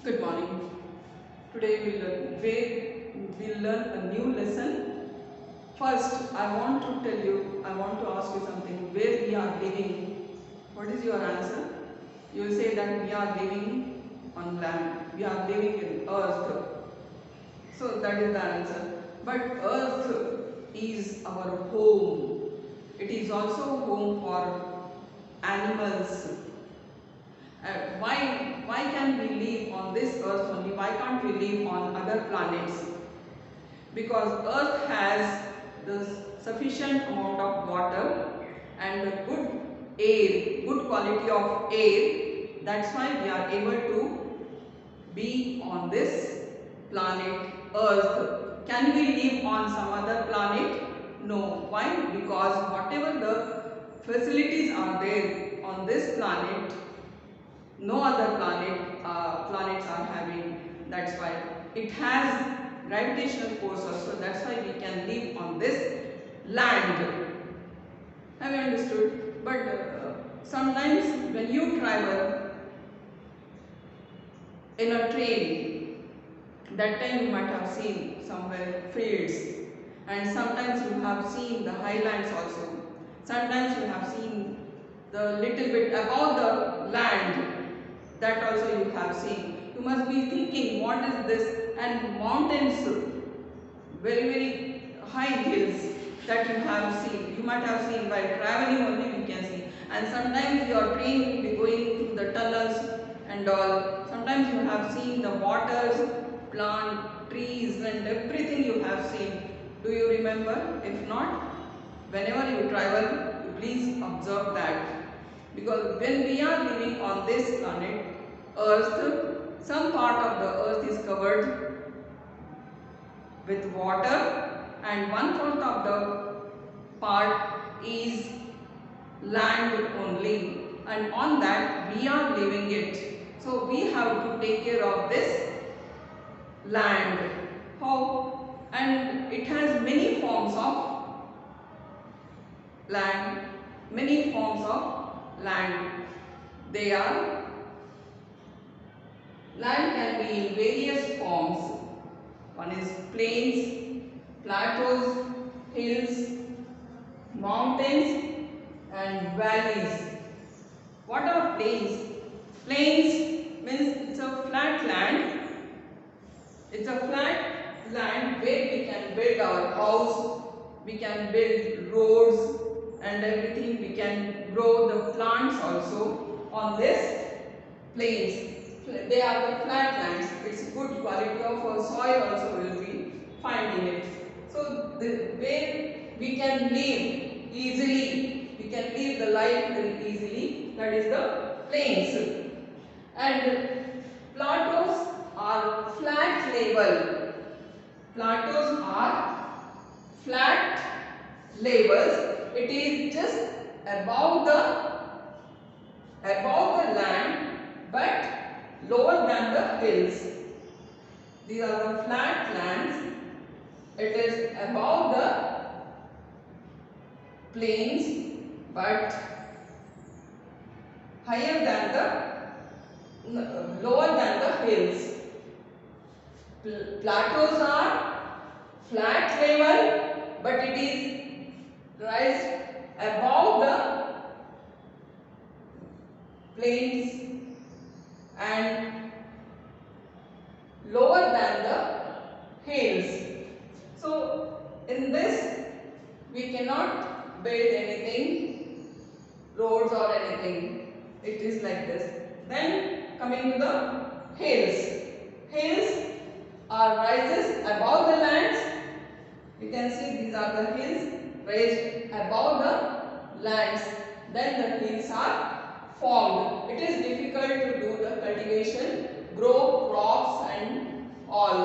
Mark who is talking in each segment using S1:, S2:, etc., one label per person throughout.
S1: Good morning. Today we'll learn a new lesson. First, I want to ask you something. Where we are living? What is your answer? You will say that we are living on land. We are living in earth. So that is the answer. But earth is our home. It is also home for animals. Why can we live on this earth only? Why can't we live on other planets? Because earth has the sufficient amount of water and a good air, good quality of air. That's why we are able to be on this planet earth. Can we live on some other planet? No. Why? Because whatever the facilities are there on this planet, no other planets are having. That's why it has gravitational force also. That's why we can live on this land. Have you understood? But sometimes when you travel in a train, that time you might have seen somewhere fields, and sometimes you have seen the highlands also. Sometimes you have seen the little bit above the land. That also you have seen. You must be thinking, what is this? And mountains, very high hills that you have seen. You might have seen by traveling only we can see. And sometimes your train will be going through the tunnels and all. Sometimes you have seen the waters, plant, trees and everything you have seen. Do you remember? If not, whenever you travel, you please observe that. Because when we are living on this planet, Earth, some part of the Earth is covered with water and 1/4 of the part is land only, and on that we are living it. So we have to take care of this land. How? And it has many forms of land, many forms of land. They are Land can be in various forms. One is plains, plateaus, hills, mountains and valleys. What are plains? Plains means it's a flat land. It's a flat land where we can build our house, we can build roads and everything. We can grow the plants also on this plains. They are the flat lands. It's good quality of soil also will be finding it. So where we can live easily, we can live the life very easily. That is the plains. And plateaus are flat level. Plateaus are flat levels. It is just above the land, but lower than the hills. These are the flat lands. It is above the plains but higher than the lower than the hills. Plateaus are flat level, but it is rise above the plains and lower than the hills. So in this we cannot build anything, roads or anything. It is like this. Then coming to the hills. Hills are rises above the lands. You can see these are the hills raised above the lands. Then the hills are formed. It is difficult to do the cultivation, grow crops and all.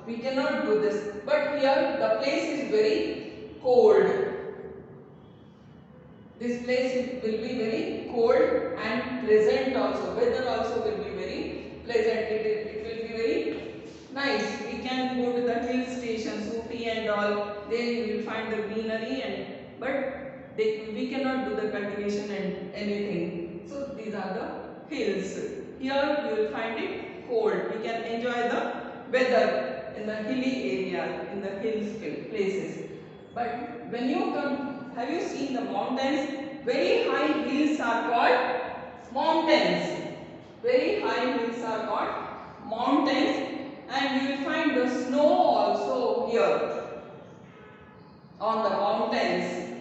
S1: We cannot do this. But here the place is very cold. This place will be very cold and pleasant also. Weather also will be very pleasant. It will be very nice. We can go to the hill stations, Ooty and all. There you will find the greenery but we cannot do the cultivation and anything. So these are the hills. Here you will find it cold. We can enjoy the weather in the hilly area, in the hills places. But when you come, have you seen the mountains? Very high hills are called mountains. Very high hills are called mountains, and you will find the snow also here on the mountains.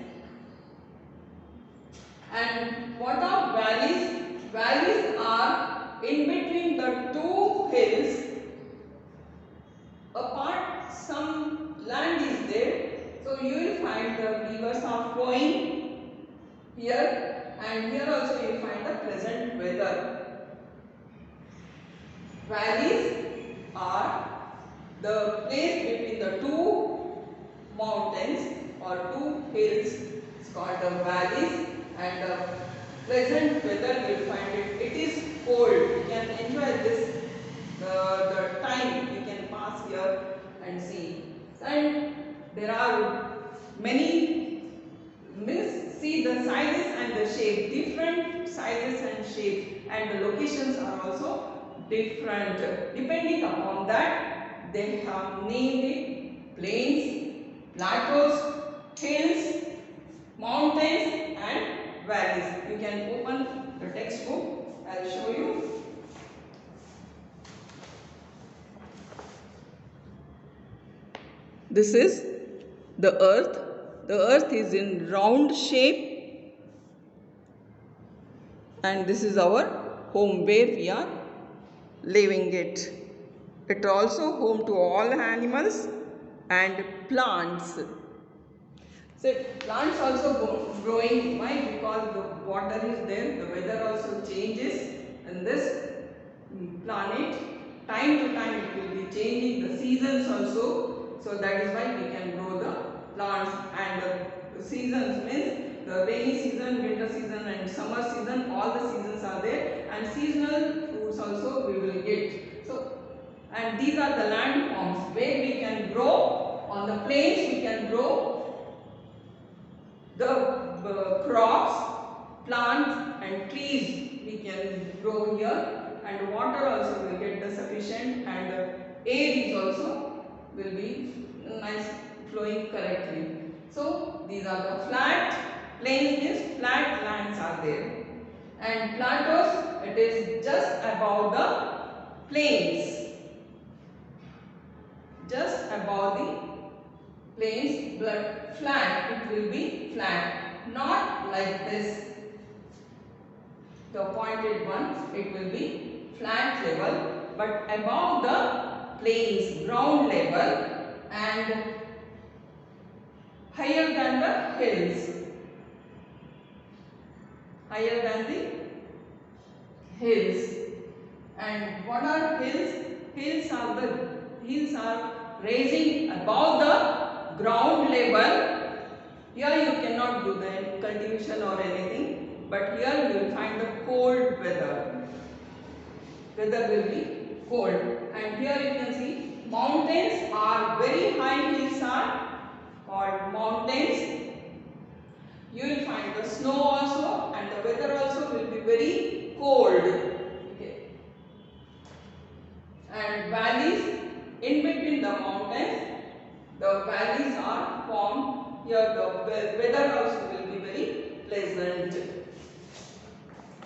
S1: And what are valleys? Valleys are in between the two hills. Apart, some land is there, so you will find the rivers are flowing here, and here also you will find the pleasant weather. Valleys are the place between the two mountains or two hills. It's called the valleys, and the pleasant weather you will find it. It is cold. You can enjoy this the time you can pass here and see. And there are many see the sizes and the shape, different sizes and shapes, and the locations are also different. Depending upon that, they have named it plains, plateaus, hills, mountains and valleys. You can open the textbook. I will show you. This is the earth. The earth is in round shape, and this is our home where we are living it. It is also home to all animals and plants. So plants also growing. Why? Because the water is there, the weather also changes in this planet. Time to time it will be changing, the seasons also. So that is why we can grow the plants. And the seasons means the rainy season, winter season and summer season, all the seasons are there, and seasonal fruits also we will get. So, and these are the land forms where we can grow. On the plains we can grow the crops, plants and trees we can grow here, and water also will get the sufficient, and air is also will be nice flowing correctly. So these are the flat. Plains means flat lands are there, and plateaus, it is just above the plains, just above the plains, but flat, it will be flat, not like this, the pointed one, it will be flat level, but above the plains, ground level, and higher than the hills, higher than the hills. And what are hills? Hills are raising above the ground level. Here you cannot do the cultivation or anything, but here you will find the cold weather. Weather will be cold, and here you can see mountains are very high hills are called mountains. You will find the snow also, and the weather also will be very cold. Okay. And valleys, in between the mountains, the valleys are formed. Here the weather also will be very pleasant.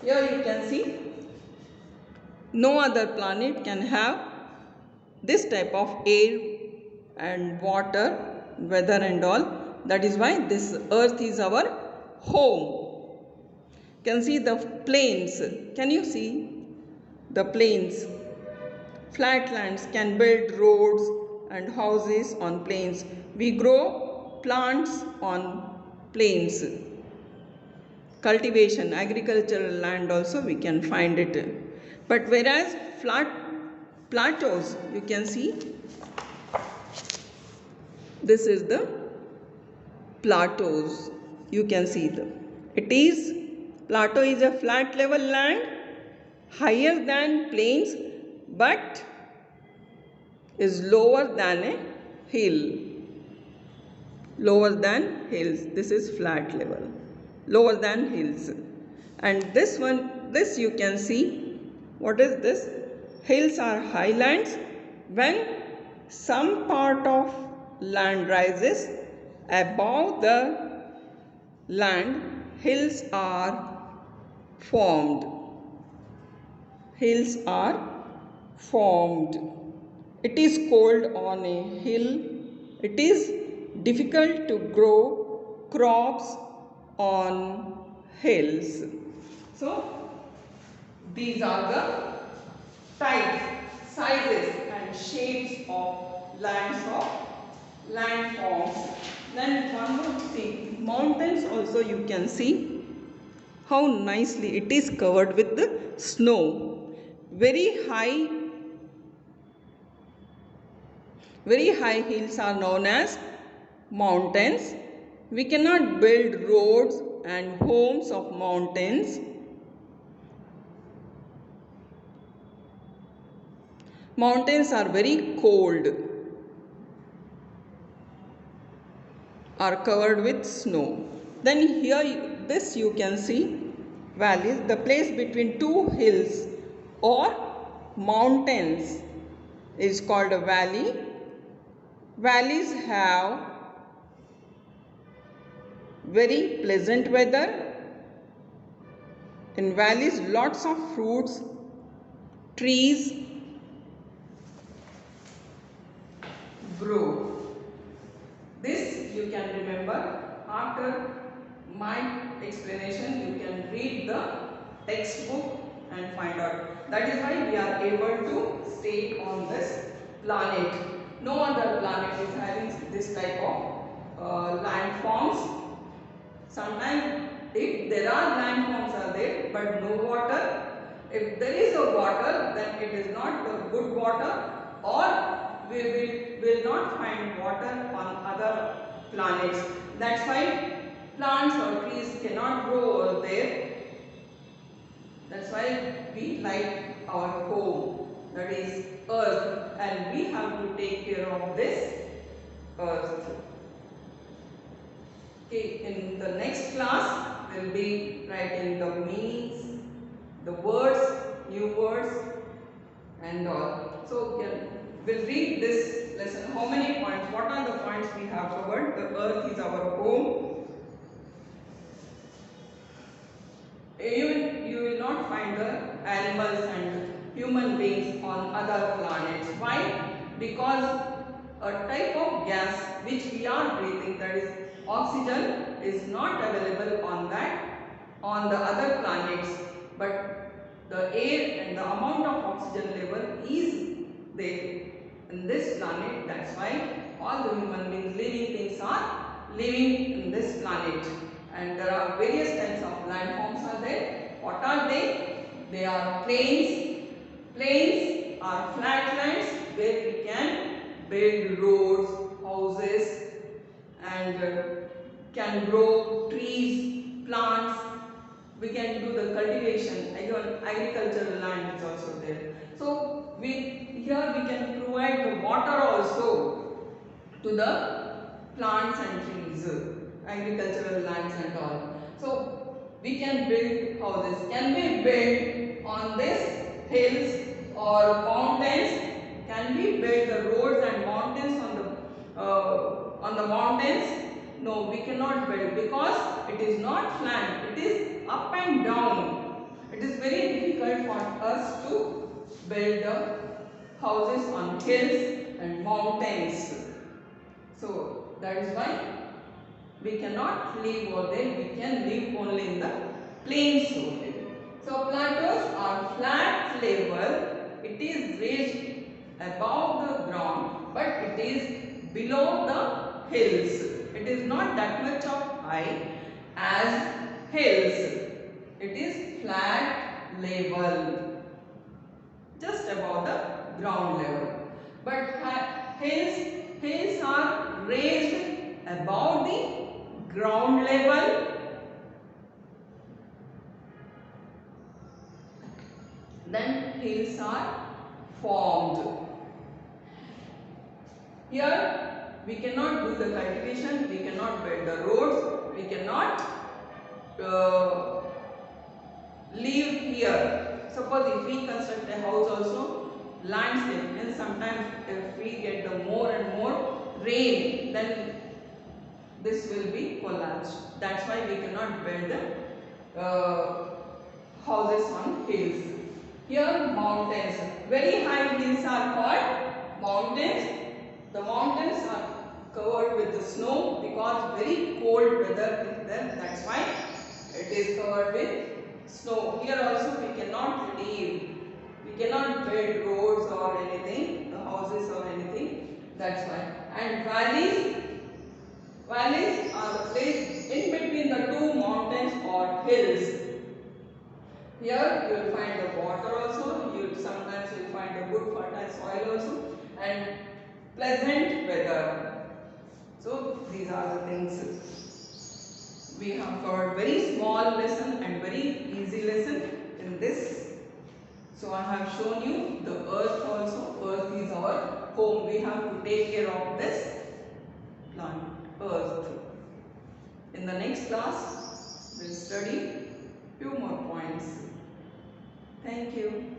S1: Here you can see no other planet can have this type of air and water, weather and all. That is why this earth is our home. Can see the plains. Can you see the plains? Flatlands can build roads and houses on plains. We grow plants on plains. Cultivation, agricultural land also we can find it. But whereas flat plateaus, you can see, this is the plateaus. You can see plateau is a flat level land higher than plains, but is lower than a hill. Lower than hills. This is flat level. Lower than hills. And this one, this you can see. What is this? hills are highlands when some part of land rises above the land. Hills are formed. Hills are formed. It is cold on a hill. It is difficult to grow crops on hills. So these are the types, sizes and shapes of landforms. Then one more thing, mountains also you can see how nicely it is covered with the snow. Very high hills are known as mountains. We cannot build roads and homes of mountains. Mountains are very cold, are covered with snow. Then here this you can see valleys, the place between two hills or mountains is called a valley. Valleys have very pleasant weather. In valleys lots of fruits, trees grow. This you can remember after my explanation. You can read the textbook and find out. That is why we are able to stay on this planet. No other planet is having this type of landforms. Sometimes if there are landforms are there but no water. If there is a water, then it is not the good water, or we will not find water on other planets. That's why plants or trees cannot grow over there. That's why we like our home, that is earth, and we have to take care of this earth. Okay, in the next class we will be writing the meanings, the words, new words and all. So we'll read this lesson. How many points? What are the points we have covered? The earth is our home. You will not find the animals and human beings on other planets. Why? Because a type of gas which we are breathing, that is oxygen, is not available on the other planets, but the air and the amount of oxygen level is there in this planet. That's why all the human beings, living things are living in this planet. And there are various types of landforms are there. What are they? They are plains. Plains are flat lands where we can build roads, houses, and can grow trees, plants. We can do the cultivation. Agricultural land is also there. So here we can provide the water also to the plants and trees, agricultural lands and all. So we can build houses. Can we build on this hills or mountains? Can we build the roads and mountains on the mountains? No, we cannot build because it is not flat. It is up and down. It is very difficult for us to build the houses on hills and mountains. So that is why we cannot live over there. We can live only in the plains only. So plateaus are flat level. It is raised above the ground, but it is below the hills. It is not that much of high as hills. It is flat level, just above the ground level. But hills are raised above the ground level. Then hills are formed. Here we cannot do the cultivation, we cannot build the roads, we cannot live here. Suppose if we construct a house also, landscape. And sometimes if we get the more and more rain, then this will be collapsed. That's why we cannot build houses on hills. Here mountains. Very high hills are called mountains. The mountains are covered with the snow because very cold weather is there. That's why it is covered with snow. Here also we cannot live. We cannot build roads or anything, the houses or anything. That's why. And valleys. Valleys are the place in between the two mountains or hills. Here you will find the water also. Sometimes you will find a good fertile soil also and pleasant weather. So these are the things. We have covered very small lesson and very easy lesson in this. So I have shown you the earth also. Earth is our home. We have to take care of this plant, earth. In the next class, we'll study few more points. Thank you.